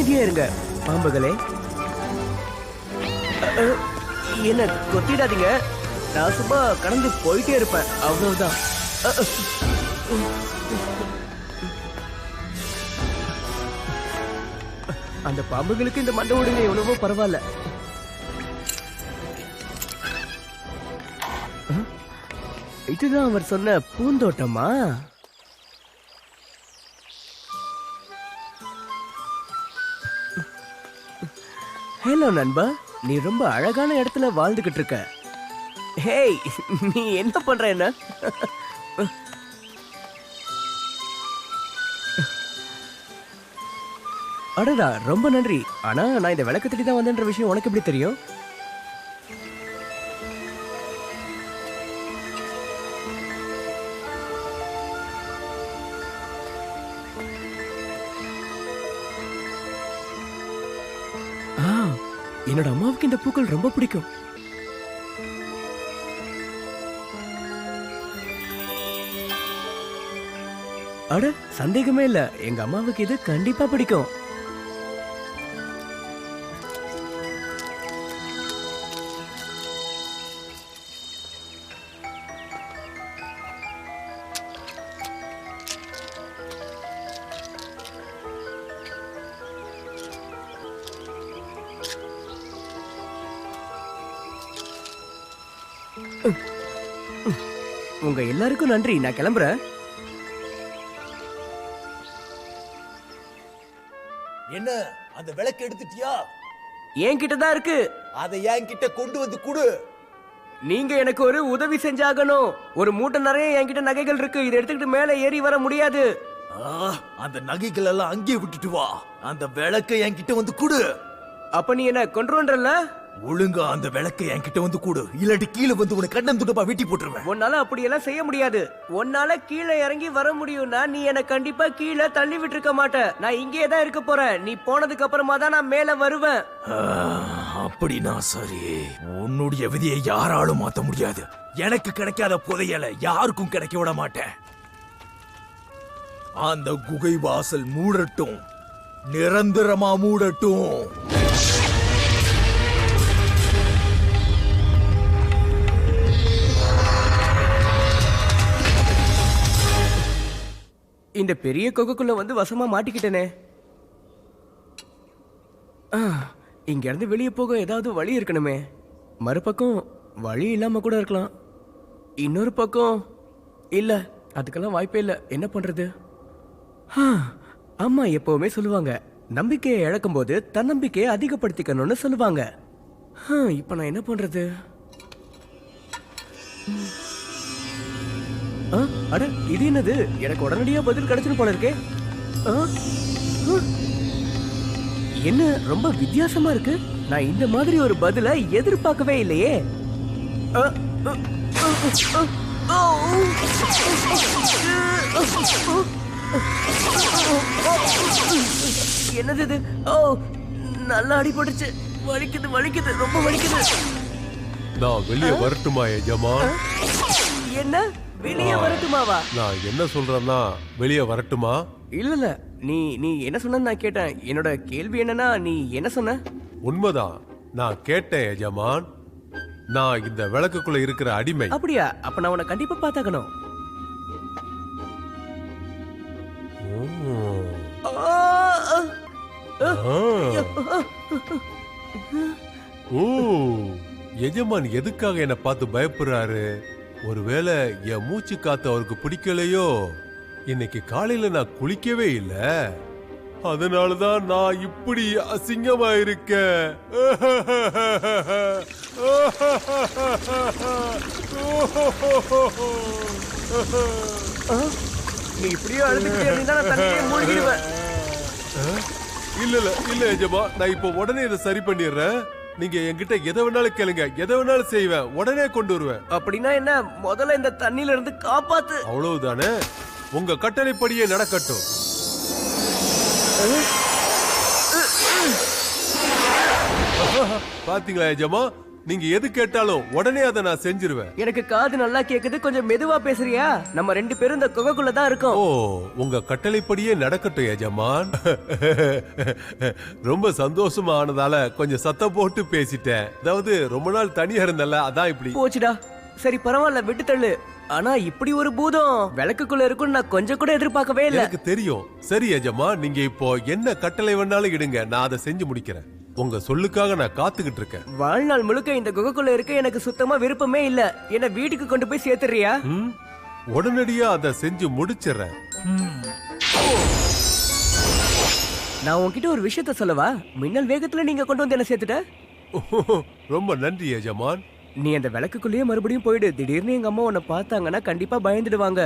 அமைதியா இருங்க பாம்புகளே. என்ன கொத்திடாதீங்க, நான் சும்மா கடந்து போயிட்டே இருப்பேன், அவ்வளவுதான். அந்த பாம்புகளுக்கு இந்த மண்டை ஓடுங்க எவ்வளவோ பரவாயில்ல. இதுதான் அவர் சொன்ன பூந்தோட்டமா? ஹலோ நண்பா, நீ ரொம்ப அழகான இடத்துல வாழ்ந்துகிட்டு இருக்க. ஹேய், நீ என்ன பண்ற? என்ன அடடா, ரொம்ப நன்றி. ஆனா நான் இந்த விளக்கு தட்டி தான் வந்தேன்ற விஷயம் உனக்கு எப்படி தெரியும்? என்னோட அம்மாவுக்கு இந்த பூக்கள் ரொம்ப பிடிக்கும். அட, சந்தேகமே இல்ல, எங்க அம்மாவுக்கு இது கண்டிப்பா பிடிக்கும். உங்க எல்லாருக்கும் நன்றி, நான் கிளம்புறேன். என்ன, அந்த விளக்கு எடுத்துட்டியா? என்கிட்ட தான் இருக்கு. அதை என்கிட்ட கொண்டு வந்து குடு. நீங்க எனக்கு ஒரு உதவி செஞ்சாகணும். ஒரு மூட்டை நிறைய என்கிட்ட நகைகள் இருக்கு, இதை எடுத்துக்கிட்டு மேல ஏறி வர முடியாது. அந்த நகைகள் எல்லாம் அங்கேயே விட்டுட்டு வா. அந்த விளக்கை என்கிட்ட வந்து குடு. அப்ப நீ என்ன கொன்றுன்றல? ஒழுங்கா அந்த விளக்கை என்கிட்ட வந்து கூடு, இல்லாட்டி கீழே வந்து உனக்கு கண்ணம் துண்டப்பா வெட்டி போட்டுருவேன். உன்னால அப்படியெல்லாம் செய்ய முடியாது. உன்னால கீழே இறங்கி வர முடியும்னா நீ என்ன கண்டிப்பா கீழே தள்ளி விட்டுருக்க மாட்ட. நான் இங்கே தான் இருக்க போறேன். நீ போனதுக்கு அப்புறமா தான் நான் மேல வருவேன். அப்படின்னா சரி, உன்னுடைய விதியை யாராலும் மாத்த முடியாது. எனக்கு கிடைக்காத புதையலை யாருக்கும் கிடைக்க விட மாட்டேன். அந்த குகை வாசல் மூடட்டும், நிரந்தரமா மூடட்டும். இந்த பெரிய கொக்குக்குள்ள வந்து வசமா மாட்டிக்கிட்டேனே. இங்க இருந்து வெளியே போக ஏதாவது வழி இருக்கணுமே. மறுபக்கம் வழி இல்லாம கூட இருக்கலாம். இன்னொரு பக்கம் இல்ல, அதுக்கெல்லாம் வாய்ப்பே இல்ல. என்ன பண்றது? அம்மா எப்பவுமே சொல்லுவாங்க, நம்பிக்கையை இழக்கும் போது தன்னம்பிக்கையை அதிகப்படுத்திக்கணும்னு சொல்லுவாங்க. இப்ப நான் என்ன பண்றது? அட, இது என்னது? எனக்கு உடனடியா பதில் கிடைச்சிரு போல இருக்கே. என்ன ரொம்ப வித்தியாசமா இருக்கு. நான் இந்த மாதிரி ஒரு பதிலை எதிர்பார்க்கவே இல்லையே. என்னது இது? ஓ, நல்லா அடிபட்டுச்சு. வலிக்குது, வலிக்குது, ரொம்ப வலிக்குது. நான் வெளியே வரட்டுமா எஜமான்? என்ன, வெளியே வரட்டுமாவா? நான் என்ன சொல்றேன்னா, வெளியே வரட்டுமா? இல்ல இல்ல, நீ என்ன சொன்ன நான் கேட்டேன். என்னோட கேள்வி என்னன்னா, நீ என்ன சொன்ன? உண்மைதான், நான் கேட்டேன் எஜமான். நான் இந்த விளக்குக்குள்ள இருக்கிற அடிமை. அப்படியா? அப்ப நான் உன்னை கண்டிப்பா பார்த்தாக்கணும். எஜமான் எதுக்காக என்ன பார்த்து பயப்படுறாரு? ஒருவேளை என் மூச்சு காத்து அவருக்கு பிடிக்கலையோ? இன்னைக்கு காலையில நான் குளிக்கவே இல்ல, அதனாலதான் நான் இப்படி அசிங்கமா இருக்கேன். நீ இப்படியே அழுதுகிட்டே இருந்தா நான் தண்ணியே மூழ்கிடுவேன். இல்ல இல்ல இல்ல எஜமா, நான் இப்ப உடனே இதை சரி பண்ணிடுறேன். நீங்க என்கிட்ட எதை வேணாலும் கேளுங்க, எதை வேணாலும் செய்வேன், உடனே கொண்டு வருவேன். அப்படின்னா என்ன? முதல்ல இந்த தண்ணியில இருந்து காப்பாத்து. அவ்வளவுதானே? உங்க கட்டளைப்படியே நடக்கட்டும். பாத்தீங்களா எஜமா, நீங்க எது கேட்டாலும் உடனே அதை நான் செஞ்சிருவேன். எனக்கு காது நல்லா கேக்குது, கொஞ்சம் மெதுவா பேசுறியா? நம்ம 2 பேரும் இந்த குகைக்குள்ள தான் இருக்கோம். ஓ, உங்க கட்டளைப்படியே நடக்கட்டும் எஜமான். ரொம்ப சந்தோஷமா ஆனதால கொஞ்சம் சத்தம் போட்டு பேசிட்டேன். அதாவது ரொம்ப நாள் தனியா இருந்தல, அதான் இப்படி. போச்சுடா. சரி பரவாயில்ல, விட்டு தள்ளு. ஆனா இப்படி ஒரு பூதம் விளக்குக்குள்ள இருக்குன்னு நான் கொஞ்சம் கூட எதிர்பார்க்கவே இல்ல. எனக்கு தெரியும். சரி எஜமான், நீங்க இப்போ என்ன கட்டளை வேணாலும் இடுங்க, நான் அதை செஞ்சு முடிக்கிறேன். உங்க சொல்லுக்காக நான் காத்துக்கிட்டு இருக்கேன். வாழ்நாள் முழுக்க இந்த குகைக்குள்ள இருக்க எனக்கு சுத்தமா விருப்பமே இல்ல. என்ன வீட்டுக்கு கொண்டு போய் சேர்த்துறியா? உடனடியா அதை செஞ்சு முடிச்சிடறேன். நான் உன்கிட்ட ஒரு விஷயத்த சொல்லவா? மின்னல் வேகத்துல நீங்க கொண்டு வந்து என்ன சேர்த்துட்ட. ரொம்ப நன்றி எஜமான். நீ அந்த விளக்குக்குள்ளேயே மறுபடியும் போயிடு. திடீர்னு எங்க அம்மா உன்னை பார்த்தாங்கன்னா கண்டிப்பா பயந்துடுவாங்க.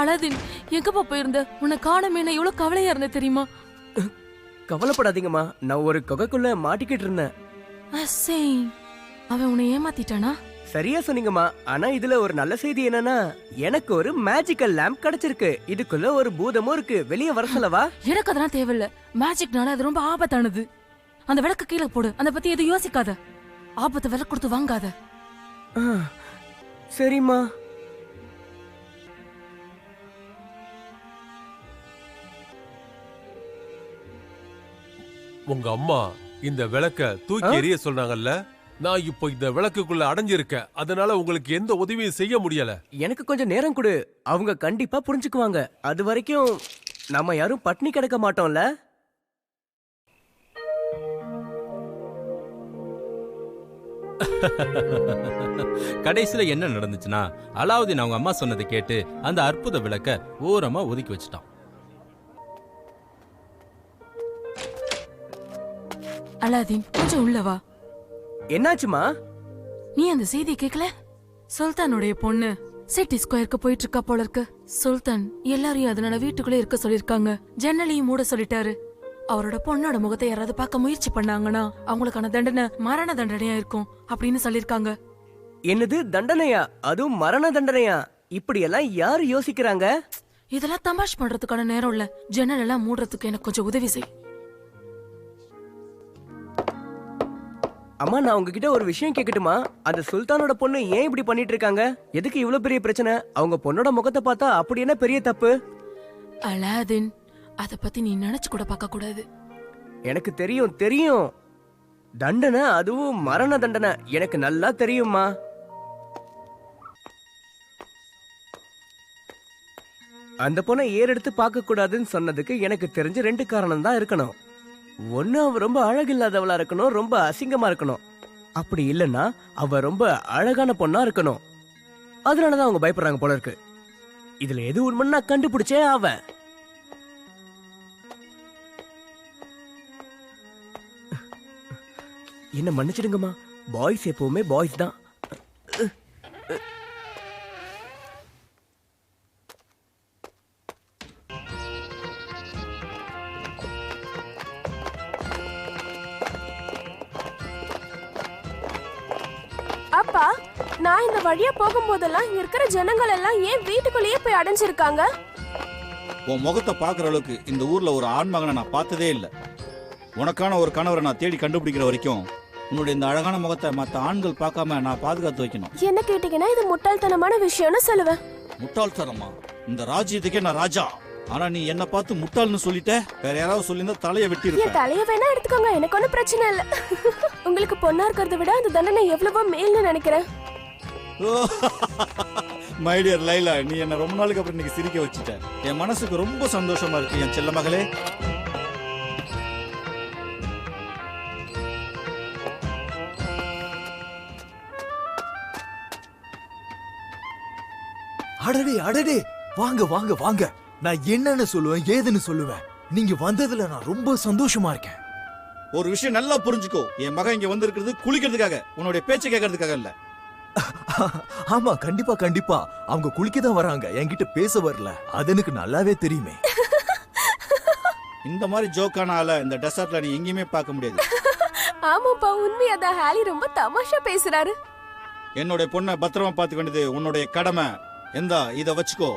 அலாதீன், எங்கப்பா போயிருந்த? உன்னை காணமே, நான் எவ்வளவு கவலையா இருந்தேன் தெரியுமா? கவலைப்படாதீங்கம்மா, நான் ஒரு குகைக்குள்ள மாட்டிக்கிட்டு இருந்தேன். அவன் உன்னை ஏமாத்திட்டானா? சரியா சொன்னீங்கம்மா. ஆனா இதுல ஒரு நல்ல செய்தி என்னன்னா, எனக்கு ஒரு மேஜிக்கல் லேம்ப் கிடைச்சிருக்கு. இதுக்குள்ள ஒரு பூதமும் இருக்கு. வெளியே வர சொல்லவா? எனக்கு அதெல்லாம் தேவையில்ல. மேஜிக்னால அது ரொம்ப ஆபத்தானது. அந்த விளக்கு கீழே போடு. அதை பத்தி எதுவும் யோசிக்காத. ஆபத்தை விலை கொடுத்து வாங்காத. சரிம்மா. உங்க அம்மா இந்த விளக்க தூக்கி எறிய சொன்னாங்கல்ல, நான் இப்போ இந்த விளக்குக்குள்ள அடைஞ்சிருக்கேன். அதனால உங்களுக்கு எந்த உதவியும் செய்ய முடியல. எனக்கு கொஞ்சம் நேரம் கொடு. அவங்க கண்டிப்பா புரிஞ்சுக்குவாங்க. அது வரைக்கும் நம்ம யாரும் பட்னி கிடக்க மாட்டோம்ல. கடைசியில என்ன நடந்துச்சுன்னா, அலாவுதீன் அவங்க அம்மா சொன்னதை கேட்டு அந்த அற்புத விளக்க ஓரமா ஒதுக்கி வச்சுட்டான். அலாதீன், கொஞ்சம் உள்ளவா. என்னாச்சுமா? நீ அந்த செய்தியை கேட்கல? சுல்தானுடைய பொண்ணு சிட்டி ஸ்கொயருக்கு போயிட்டு இருக்கா போல இருக்கு. சுல்தான் எல்லாரையும் அதனால வீட்டுக்குள்ளே இருக்க சொல்லிருக்காங்க. ஜன்னலையும் மூட சொல்லிட்டாரு. அவரோட பொண்ணோட முகத்தை யாராவது பார்க்க முயற்சி பண்ணாங்கன்னா அவங்களுக்கான தண்டனை மரண தண்டனையா இருக்கும் அப்படின்னு சொல்லிருக்காங்க. என்னது தண்டனையா? அதுவும் மரண தண்டனையா? இப்படி எல்லாம் யாரு யோசிக்கிறாங்க? இதெல்லாம் தமாஷ் பண்றதுக்கான நேரம் இல்ல. ஜன்னல் எல்லாம் மூடுறதுக்கு எனக்கு கொஞ்சம் உதவி செய். அம்மா, நான் உங்ககிட்ட ஒரு விஷயம் கேட்கட்டுமா? அந்த சுல்தானோட பொண்ணு ஏன் இப்படி பண்ணிட்டு இருக்காங்க? எதுக்கு இவ்வளவு பெரிய பிரச்சனை? அவங்க பொண்ணோட முகத்தை பார்த்தா அப்படி என்ன பெரிய தப்பு? அலாதீன், அத பத்தி நீ நினைச்சு கூட பார்க்க கூடாது. எனக்கு தெரியும் தெரியும். தண்டனை, அதுவும் மரண தண்டனை எனக்கு நல்லா தெரியும்மா. அந்த பொண்ணை ஏறெடுத்து பார்க்க கூடாதுன்னு சொன்னதுக்கு எனக்கு தெரிஞ்ச 2 காரணம் தான் இருக்கணும். ஒண்ணு, அவ ரொம்ப அழகில்லாதவளா இருக்கணும், ரொம்ப அசிங்கமா இருக்கணும். அப்படி இல்லைன்னா அவ ரொம்ப அழகான பொண்ணா இருக்கணும். அதனாலதான் அவங்க பயப்படுறாங்க போல இருக்கு. இதுல எது உண்மைன்னு நான் கண்டுபிடிச்சே அவன். என்ன மன்னிச்சிடுங்கம்மா. பாய்ஸ் எப்பவுமே பாய்ஸ் தான். அப்பா, நான் இந்த வழியா போகும்போதெல்லாம் இங்க இருக்கிற ஜனங்கள் எல்லாம் ஏன் வீட்டுக்குள்ளேயே போய் அடைஞ்சிருக்காங்க? உன் முகத்தை பாக்குற அளவுக்கு இந்த ஊர்ல ஒரு ஆண் மகனை நான் பார்த்ததே இல்ல. உனக்கான ஒரு கணவரை நான் தேடி கண்டுபிடிக்கிற வரைக்கும் உன்னுடைய இந்த அழகான முகத்தை மற்ற ஆண்கள் பார்க்காம நான் பாதுகாத்து வைக்கணும். என்ன கேட்டீங்கன்னா இது முட்டாள்தனமான விஷயம்னு சொல்லுவேன். முட்டாள்தனமா? இந்த ராஜ்யத்துக்கே நான் ராஜா. ஆனா நீ என்ன பார்த்து முட்டாள்னு சொல்லிட்ட. வேற யாராவது சொல்லியிருந்தா தலையை வெட்டி என் இருப்பேன். தலைய வேணா எடுத்துக்கோங்க, எனக்கு ஒன்னும் பிரச்சனை இல்ல. உங்களுக்கு பொண்ணா இருக்கிறத விட அந்த தண்டனை எவ்வளவோ மேல்னு நினைக்கிறேன். மை டியர் லைலா, நீ என்ன ரொம்ப நாளுக்கு அப்புறம் இன்னைக்கு சிரிக்க வச்சுட்ட. என் மனசுக்கு ரொம்ப சந்தோஷமா இருக்கு என் செல்ல மகளே. அடடே அடடே, வாங்க வாங்க வாங்க. நான் என்னன்னு சொல்லுவேன், ஏதுன்னு சொல்லுவேன். நீங்க வந்ததுல நான் ரொம்ப சந்தோஷமா இருக்கேன். ஒரு விஷயம் நல்லா புரிஞ்சுக்கோ. என் மகன் இங்க வந்திருக்கிறது குளிக்கிறதுக்காக, உன்னுடைய பேச்சை கேட்கறதுக்காக இல்ல. ஆமா, கண்டிப்பா கண்டிப்பா. அவங்க குளிக்க தான் வராங்க, என்கிட்ட பேச வரல. அது எனக்கு நல்லாவே தெரியுமே. இந்த மாதிரி ஜோக்கான ஆள இந்த டெசர்ட்ல நீ எங்கேயுமே பார்க்க முடியாது. ஆமாப்பா, உண்மையாதான். ஹாலி ரொம்ப தமாஷா பேசுறாரு. என்னுடைய பொண்ணை பத்திரமா பார்த்துக்க வேண்டியது உன்னுடைய கடமை. எந்தா இத வச்சுக்கோ.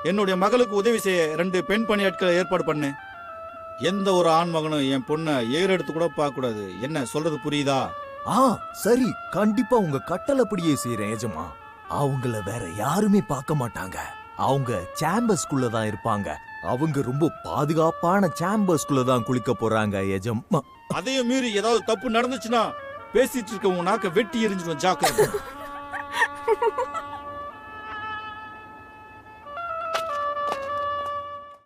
என்னுடைய மகளுக்கு உதவி செய்ய 2 பெண் பணியாட்களை ஏற்பாடு பண்ணு. எந்த ஒரு ஆண் மகனும் என் பொண்ணை ஏறெடுத்து கூட பார்க்க கூடாது. என்ன சொல்றது புரியுதா? சரி, கண்டிப்பா உங்க கட்டளைப்படியே செய்யறேன் எஜமா. அவங்கள வேற யாருமே பார்க்க மாட்டாங்க. அவங்க சேம்பர்ஸ்குள்ள தான் இருப்பாங்க. அவங்க ரொம்ப பாதுகாப்பான சேம்பர்ஸ்குள்ள தான் குளிக்க போறாங்க எஜமா. அதையும் மீறி ஏதாவது தப்பு நடந்துச்சுன்னா பேசிட்டு இருக்க உன் நாக்க வெட்டி எரிஞ்சிடும். ஜாக்கிரதை.